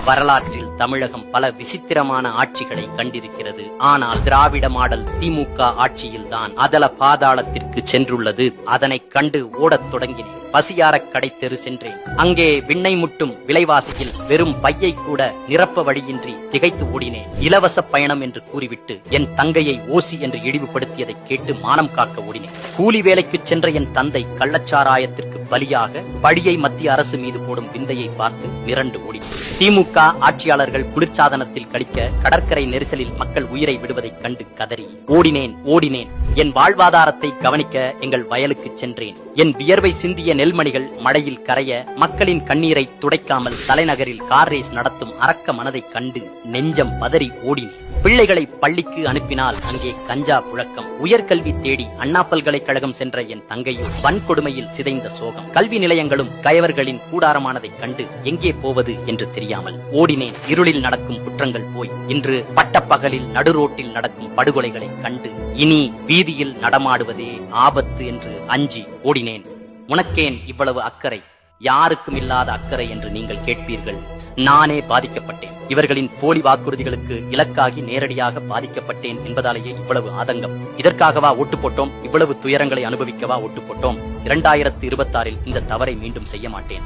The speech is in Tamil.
வரலாற்றில் தமிழகம் பல விசித்திரமான ஆட்சிகளை கண்டிருக்கிறது. ஆனால் திராவிட மாடல் திமுக ஆட்சியில்தான் அதல பாதாளத்திற்கு சென்றுள்ளது. அதனை கண்டு ஓடத் தொடங்கினேன். பசியார கடை தெரு சென்றேன். அங்கே விண்ணை முட்டும் விலைவாசியில் வெறும் பையை கூட நிரப்ப வழியின்றி திகைத்து ஓடினேன். இலவச பயணம் என்று கூறிவிட்டு என் தங்கையை ஓசி என்று இழிவுபடுத்தியதை கேட்டு மானம் காக்க ஓடினேன். கூலி வேலைக்கு சென்ற என் தந்தை கள்ளச்சாராயத்திற்கு பலியாக பழியை மத்திய அரசு மீது போடும் விந்தையை பார்த்து மிரண்டு ஓடினேன். திமுக ஆட்சியாளர்கள் குளிர்சாதனத்தில் கழிக்க கடற்கரை நெரிசலில் மக்கள் உயிரை விடுவதைக் கண்டு கதறி ஓடினேன். என் வாழ்வாதாரத்தை கவனிக்க எங்கள் வயலுக்கு சென்றேன். என் வியர்வை சிந்திய நெல்மணிகள் மழையில் கரைய மக்களின் கண்ணீரை துடைக்காமல் தலைநகரில் கார் ரேஸ் நடத்தும் அரக்க மனதைக் கண்டு நெஞ்சம் பதறி ஓடினேன். பிள்ளைகளை பள்ளிக்கு அனுப்பினால் அங்கே கஞ்சா புழக்கம். உயர்கல்வி தேடி அண்ணா பல்கலைக்கழகம் சென்ற என் தங்கையும் வன்கொடுமையில் சிதைந்த சோகம். கல்வி நிலையங்களும் கயவர்களின் கூடாரமானதைக் கண்டு எங்கே போவது என்று தெரியாமல் ஓடினேன். இருளில் நடக்கும் குற்றங்கள் போய் இன்று பட்டப்பகலில் நடுரோட்டில் நடக்கும் படுகொலைகளை கண்டு இனி வீதியில் நடமாடுவதே ஆபத்து என்று அஞ்சி ஓடினேன். உனக்கேன் இவ்வளவு அக்கறை? யாருக்கும் இல்லாத அக்கறை என்று நீங்கள் கேட்பீர்கள். நானே பாதிக்கப்பட்டேன். இவர்களின் போலி வாக்குறுதிகளுக்கு இலக்காகி நேரடியாக பாதிக்கப்பட்டேன் என்பதாலேயே இவ்வளவு ஆதங்கம். இதற்காகவா ஓட்டு போட்டோம்? இவ்வளவு துயரங்களை அனுபவிக்கவா ஓட்டு போட்டோம்? 2026 இந்த தவறை மீண்டும் செய்ய மாட்டேன்.